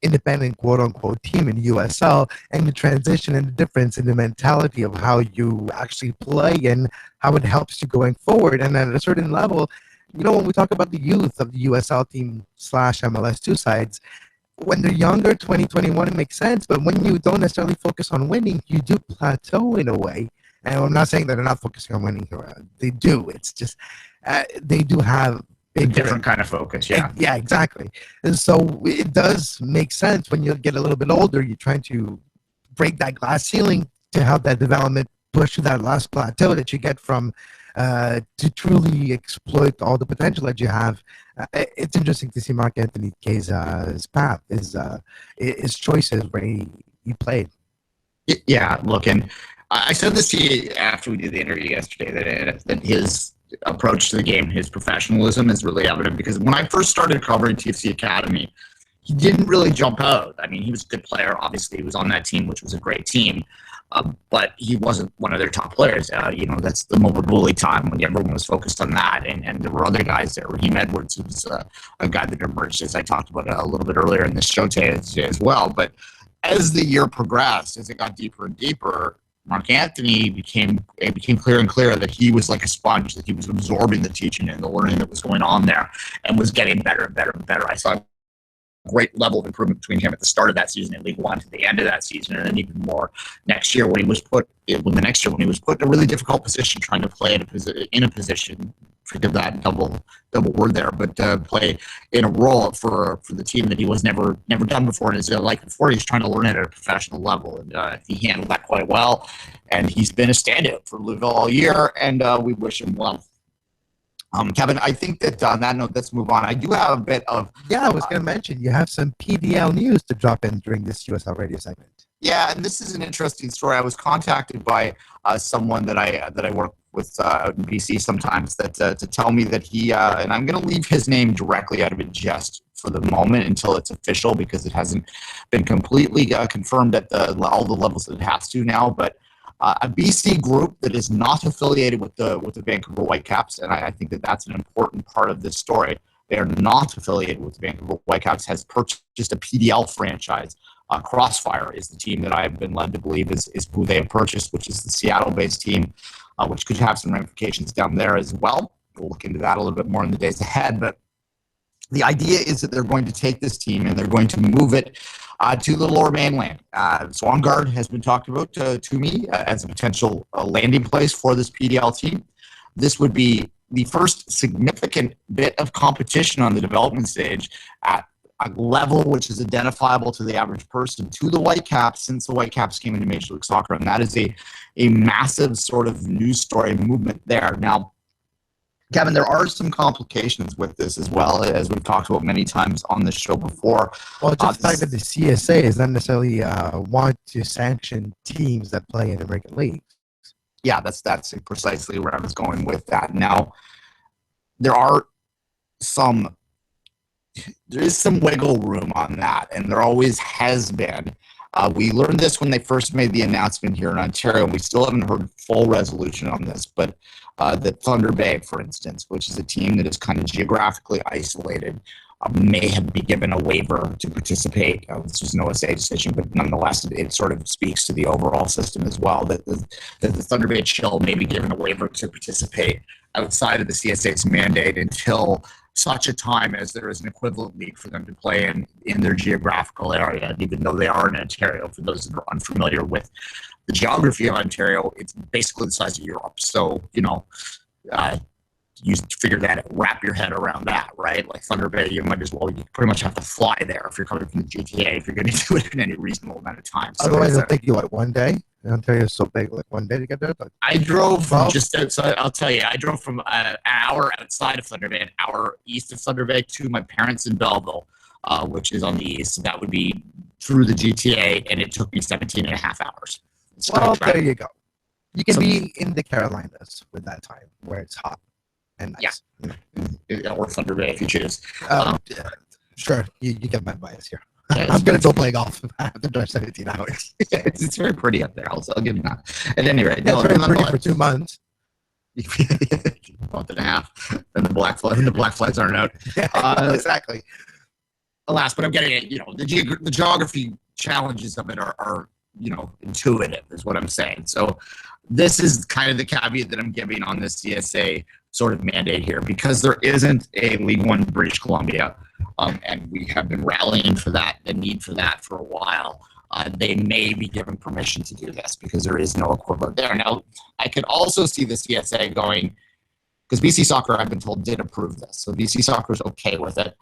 independent quote-unquote team in USL, and the transition and the difference in the mentality of how you actually play and how it helps you going forward. And at a certain level, when we talk about the youth of the USL team / MLS2 sides, when they're younger, 2021, it makes sense. But when you don't necessarily focus on winning, you do plateau in a way. And I'm not saying that they're not focusing on winning. They do. It's just they do have a different kind of focus. Yeah. Yeah, exactly. And so it does make sense when you get a little bit older, you're trying to break that glass ceiling to have that development push to that last plateau that you get from to truly exploit all the potential that you have. It's interesting to see Mark Anthony Kaye's path, his choices where he played. Yeah, look, and I said this to you after we did the interview yesterday, that his approach to the game, his professionalism is really evident, because when I first started covering TFC Academy, he didn't really jump out. I mean, he was a good player. Obviously, he was on that team, which was a great team. But he wasn't one of their top players. That's the Mo Bully time when everyone was focused on that. And there were other guys there. Raheem Edwards, who was a guy that emerged, as I talked about a little bit earlier in this show today as well. But as the year progressed, as it got deeper and deeper, Mark Anthony it became clearer and clearer that he was like a sponge, that he was absorbing the teaching and the learning that was going on there, and was getting better and better and better. I saw great level of improvement between him at the start of that season in League One to the end of that season, and then even more next year when he was put in a really difficult position, trying to play in a position, forgive that double word there, but play in a role for the team that he was never done before in his life before. He's trying to learn it at a professional level, and he handled that quite well, and he's been a standout for Louisville all year, and we wish him well. Kevin, I think that on that note, let's move on. I do have a bit of... Yeah, I was going to mention, you have some PDL news to drop in during this USL radio segment. Yeah, and this is an interesting story. I was contacted by someone that I work with out in BC sometimes to tell me that he and I'm going to leave his name directly out of it just for the moment until it's official because it hasn't been completely confirmed at all the levels that it has to now. But a BC group that is not affiliated with the Vancouver Whitecaps, and I think that that's an important part of this story. They are not affiliated with the Vancouver Whitecaps. Has purchased a PDL franchise. Crossfire is the team that I've been led to believe is who they have purchased, which is the Seattle-based team, which could have some ramifications down there as well. We'll look into that a little bit more in the days ahead. But the idea is that they're going to take this team and they're going to move it to the Lower Mainland. Swangard has been talked about to me as a potential landing place for this PDL team. This would be the first significant bit of competition on the development stage at a level which is identifiable to the average person to the Whitecaps since the Whitecaps came into Major League Soccer. And that is a massive sort of news story movement there. Now, Kevin, there are some complications with this as well, as we've talked about many times on this show before. Well, just the fact that the CSA is not necessarily want to sanction teams that play in American leagues. Yeah, that's precisely where I was going with that. Now, there is some wiggle room on that, and there always has been. We learned this when they first made the announcement here in Ontario. We still haven't heard full resolution on this, but that Thunder Bay, for instance, which is a team that is kind of geographically isolated, may have been given a waiver to participate. This was an OSA decision, but nonetheless, it sort of speaks to the overall system as well, that the Thunder Bay Chill may be given a waiver to participate outside of the CSA's mandate until such a time as there is an equivalent league for them to play in their geographical area. And even though they are in Ontario, for those that are unfamiliar with the geography of Ontario, it's basically the size of Europe. So, you figure that, wrap your head around that, right? Like Thunder Bay, you pretty much have to fly there if you're coming from the GTA, if you're going to do it in any reasonable amount of time. So otherwise, it'll take you, one day? Ontario is so big, like 1 day to get there? But I drove from just outside, I'll tell you, I drove from an hour outside of Thunder Bay, an hour east of Thunder Bay to my parents in Belleville, which is on the east. So that would be through the GTA, and it took me 17 and a half hours. Well, there you go. You can be in the Carolinas with that time where it's hot and nice. Yeah. Or Thunder Bay if you choose. Sure, you get my bias here. I'm going to go play golf. I have to drive 17 hours. It's very pretty up there. I'll give you that. At any rate, it's very pretty for 2 months. Month and a half, and the black flags aren't out. Exactly. Alas, but I'm getting it. The geography challenges of it are intuitive, is what I'm saying. So this is kind of the caveat that I'm giving on this CSA sort of mandate here, because there isn't a League One British Columbia, and we have been rallying for that, the need for that for a while. They may be given permission to do this because there is no equivalent there. Now, I could also see the CSA going, because BC Soccer, I've been told, did approve this. So BC Soccer is okay with it.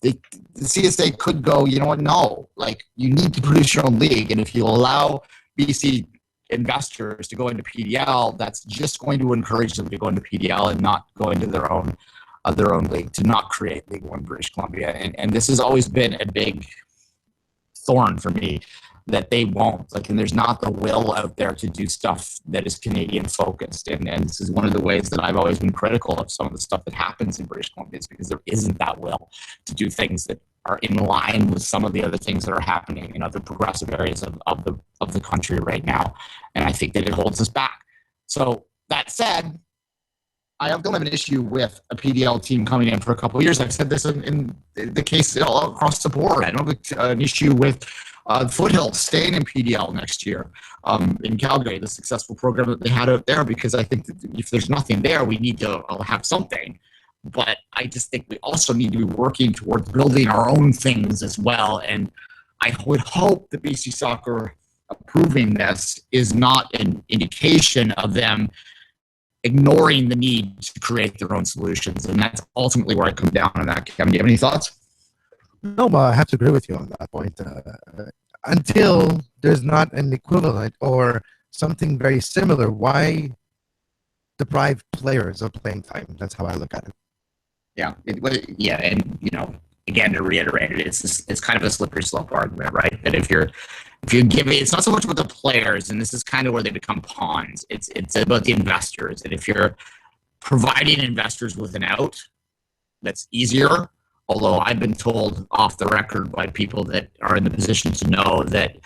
The CSA could go, you know what, no, you need to produce your own league. And if you allow BC investors to go into PDL, that's just going to encourage them to go into PDL and not go into their own league, to not create League One British Columbia. And this has always been a big thorn for me, that they won't, and there's not the will out there to do stuff that is Canadian focused. And this is one of the ways that I've always been critical of some of the stuff that happens in British Columbia, is because there isn't that will to do things that are in line with some of the other things that are happening in other progressive areas of the country right now. And I think that it holds us back. So that said, I don't have an issue with a PDL team coming in for a couple of years. I've said this in the case all across the board. I don't have an issue with Foothills staying in PDL next year in Calgary, the successful program that they had out there, because I think that if there's nothing there, we need to have something. But I just think we also need to be working towards building our own things as well. And I would hope that BC Soccer approving this is not an indication of them ignoring the need to create their own solutions. And that's ultimately where I come down on that. Kevin, do you have any thoughts? No, but I have to agree with you on that point. Until there's not an equivalent or something very similar, why deprive players of playing time? That's how I look at it. Yeah, and again, to reiterate it, it's kind of a slippery slope argument, right? That if you're giving, it's not so much about the players, and this is kind of where they become pawns. It's about the investors, and if you're providing investors with an out, that's easier. Although I've been told off the record by people that are in the position to know that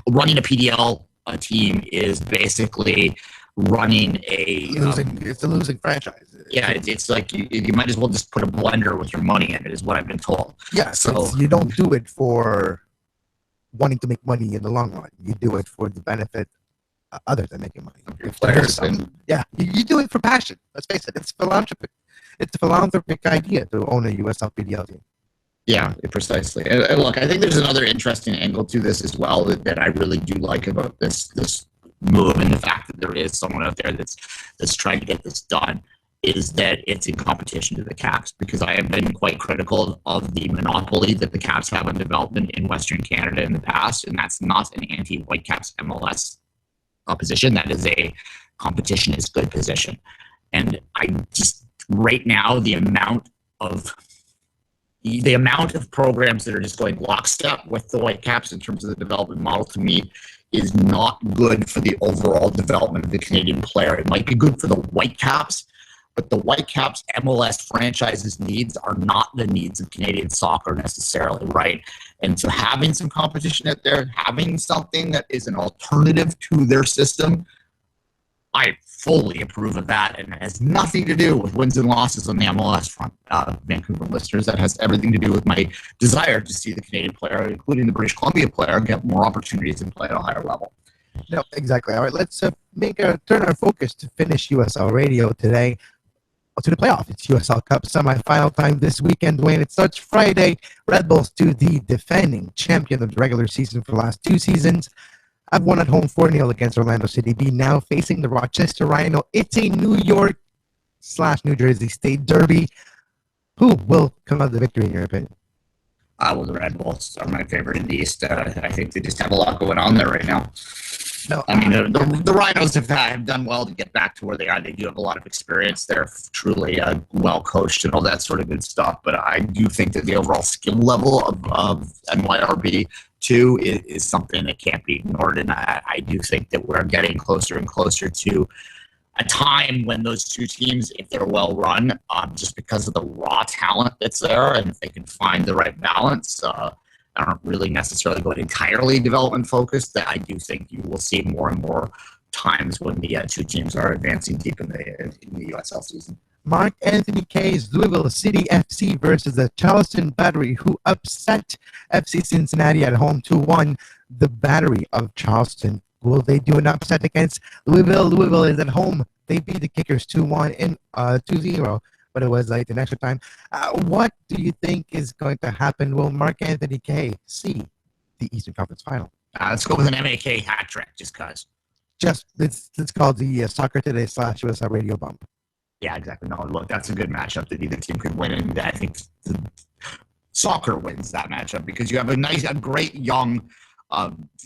running a PDL team is basically running it's a losing franchise. Yeah, it's like you might as well just put a blender with your money in it, is what I've been told. Yeah, so you don't do it for wanting to make money in the long run. You do it for the benefit other than making money. Players, you do it for passion. Let's face it, it's philanthropic. It's a philanthropic idea to own a USL PDL team. Yeah, precisely. And look, I think there's another interesting angle to this as well that I really do like about this move, and the fact that there is someone out there that's trying to get this done, is that it's in competition to the Caps, because I have been quite critical of the monopoly that the Caps have on development in Western Canada in the past, and that's not an anti-Whitecaps MLS position. That is a competition is good position. And I just, right now, the amount of programs that are just going lockstep with the Whitecaps in terms of the development model, to me, is not good for the overall development of the Canadian player. It might be good for the Whitecaps, but the Whitecaps MLS franchise's needs are not the needs of Canadian soccer necessarily, right? And so having some competition out there, having something that is an alternative to their system, I fully approve of that, and it has nothing to do with wins and losses on the MLS front, Vancouver listeners. That has everything to do with my desire to see the Canadian player, including the British Columbia player, get more opportunities and play at a higher level. No, exactly. All right, let's turn our focus to finish USL Radio today to the playoff. It's USL Cup semifinal time this weekend, Dwayne. It starts Friday. Red Bulls, to the defending champion of the regular season for the last 2 seasons, have won at home 4-0 against Orlando City B, now facing the Rochester Rhino. It's a New York/New Jersey State derby. Who will come out of the victory, in your opinion? Well, the Red Bulls are my favorite in the East. I think they just have a lot going on there right now. No, I mean, the Rhinos have done well to get back to where they are. They do have a lot of experience. They're truly well coached and all that sort of good stuff. But I do think that the overall skill level of NYRB 2 is something that can't be ignored. And I do think that we're getting closer and closer to a time when those two teams, if they're well run, just because of the raw talent that's there, and if they can find the right balance, aren't really necessarily going entirely development focused, that I do think you will see more and more times when the two teams are advancing deep in the USL season. Mark Anthony Kaye's Louisville City FC versus the Charleston Battery, who upset FC Cincinnati at home 2-1. The Battery of Charleston, will they do an upset against Louisville? Louisville is at home. They beat the Kickers 2-1 in 2-0, but it was late in extra time. What do you think is going to happen? Will Mark Anthony Kaye see the Eastern Conference Final? Let's go with an MAK hat trick, just because. It's called the Soccer Today / USL Radio Bump. Yeah, exactly. No, look, that's a good matchup that either team could win, and I think soccer wins that matchup because you have a great young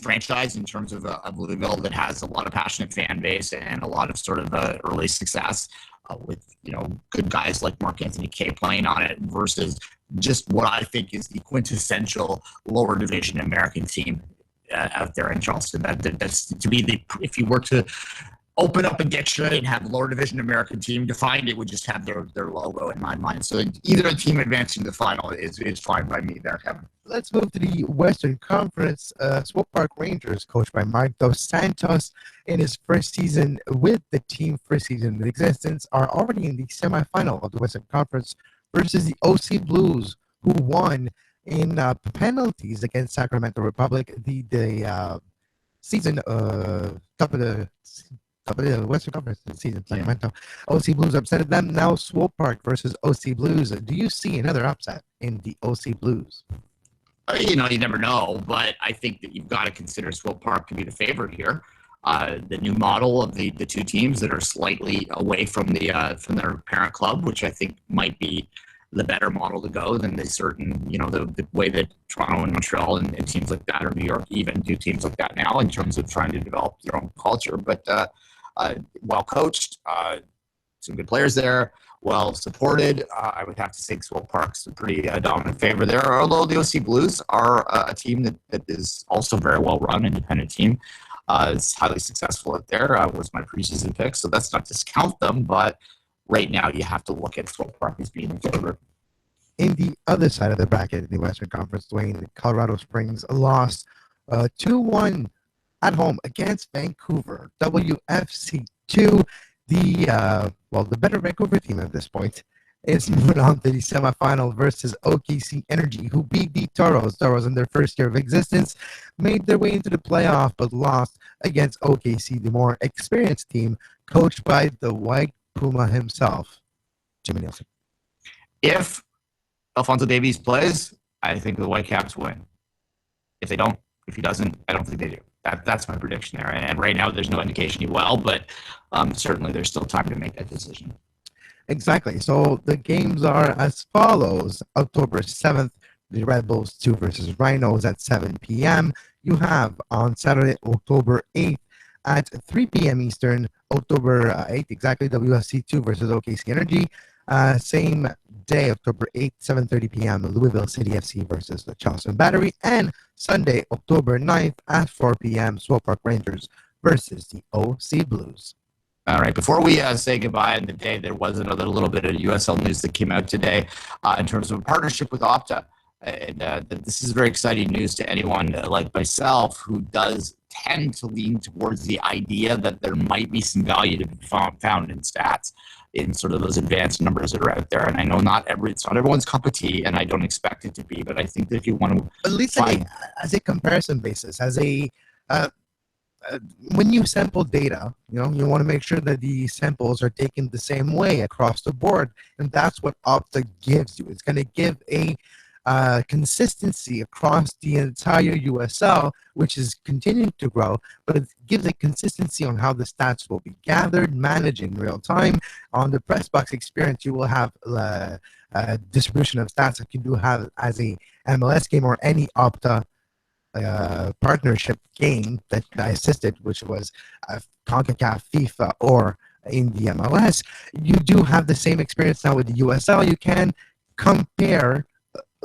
franchise in terms of Louisville that has a lot of passionate fan base and a lot of sort of early success with good guys like Mark Anthony Kaye playing on it versus just what I think is the quintessential lower division American team out there in Charleston. That's to me if you were to open up a dictionary and have lower division American team defined, it would just have their logo in my mind. So either a team advancing to the final is fine by me there, Kevin. Let's move to the Western Conference. Swope Park Rangers, coached by Mark Dos Santos, in his first season with the team, first season in existence, are already in the semifinal of the Western Conference versus the OC Blues, who won in penalties against Sacramento Republic. The season top of the Western Conference season, Sacramento. Yeah. OC Blues upsetted them. Now Swope Park versus OC Blues. Do you see another upset in the OC Blues? You never know, but I think that you've got to consider Swope Park to be the favorite here. The new model of the two teams that are slightly away from their parent club, which I think might be the better model to go than the way that Toronto and Montreal and teams like that, or New York even do teams like that now in terms of trying to develop their own culture. But well coached, some good players there, well supported. I would have to say Swope Park's a pretty dominant favor there, although the OC Blues are a team that is also very well run, independent team. It's highly successful out there, was my preseason pick, so that's not to discount them, but right now you have to look at Swope Park as being the favorite. In the other side of the bracket in the Western Conference, Dwayne, Colorado Springs lost 2-1 at home against Vancouver. WFC2, the better Vancouver team at this point, is moving on to the semifinal versus OKC Energy, who beat the Toros. Toros, in their first year of existence, made their way into the playoff, but lost against OKC, the more experienced team, coached by the White Puma himself, Jimmy Nielsen. If Alphonso Davies plays, I think the Whitecaps win. If they don't, if he doesn't, I don't think they do. That's my prediction there. And right now, there's no indication he will, but certainly there's still time to make that decision. Exactly. So the games are as follows. October 7th, the Red Bulls 2 versus Rhinos at 7 p.m. You have on Saturday, October 8th at 3 p.m. Eastern, October 8th, exactly, WFC 2 versus OKC Energy. Same day, October 8th, 7:30 p.m., Louisville City FC versus the Charleston Battery. And Sunday, October 9th at 4 p.m., Swope Park Rangers versus the OC Blues. All right. Before we say goodbye on the day, there was another little bit of USL news that came out today in terms of a partnership with Opta. And this is very exciting news to anyone like myself who does tend to lean towards the idea that there might be some value to be found in stats, in sort of those advanced numbers that are out there. And I know it's not everyone's cup of tea, and I don't expect it to be, but I think that if you want to at least as a comparison basis, as a when you sample data, you want to make sure that the samples are taken the same way across the board, and that's what Opta gives you. It's going to give a consistency across the entire USL, which is continuing to grow, but it gives a consistency on how the stats will be gathered, managed in real time. On the press box experience, you will have distribution of stats that you do have as a MLS game or any Opta partnership game that I assisted, which was CONCACAF, FIFA, or in the MLS. You do have the same experience now with the USL. You can compare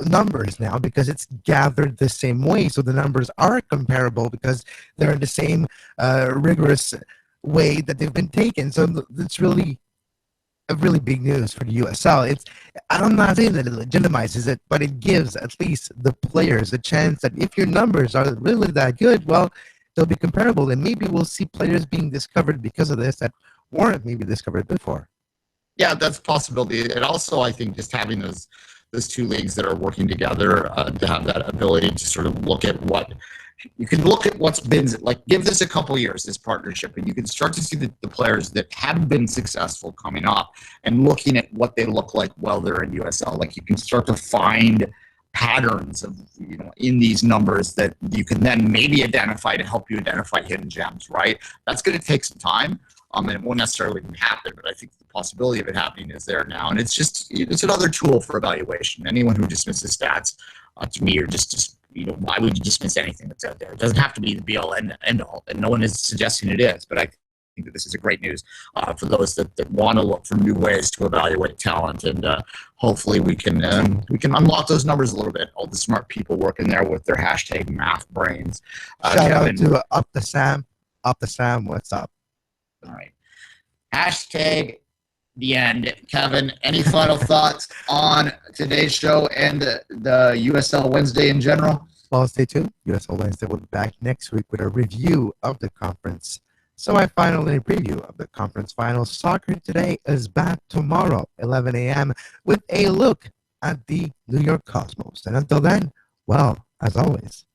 numbers now because it's gathered the same way, so the numbers are comparable because they're the same rigorous way that they've been taken. So it's really a really big news for the USL. I'm not saying that it legitimizes it, but it gives at least the players a chance that if your numbers are really that good, well, they'll be comparable, and maybe we'll see players being discovered because of this that weren't maybe discovered before. Yeah, that's a possibility. And also, I think just having those two leagues that are working together to have that ability to sort of look at what's been, like, give this a couple years, this partnership, and you can start to see the players that have been successful coming up and looking at what they look like while they're in USL. Like, you can start to find patterns of, in these numbers that you can then maybe identify to help you identify hidden gems, right? That's going to take some time. And it won't necessarily happen, but I think the possibility of it happening is there now. And it's another tool for evaluation. Anyone who dismisses stats, to me, are just why would you dismiss anything that's out there? It doesn't have to be the be all end all, and no one is suggesting it is. But I think that this is a great news for those that want to look for new ways to evaluate talent, and hopefully we can unlock those numbers a little bit. All the smart people working there with their hashtag math brains. Shout out to Up the Sam. Up the Sam, what's up? All right. Hashtag the end. Kevin, any final thoughts on today's show and the USL Wednesday in general? Well, stay tuned. USL Wednesday will be back next week with a review of the conference semifinal and a preview of the conference finals. Soccer Today is back tomorrow, 11 a.m., with a look at the New York Cosmos. And until then, well, as always,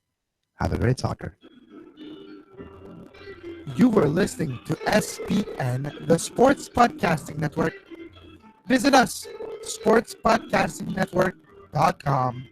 have a great soccer. You were listening to SPN, the Sports Podcasting Network. Visit us, sportspodcastingnetwork.com.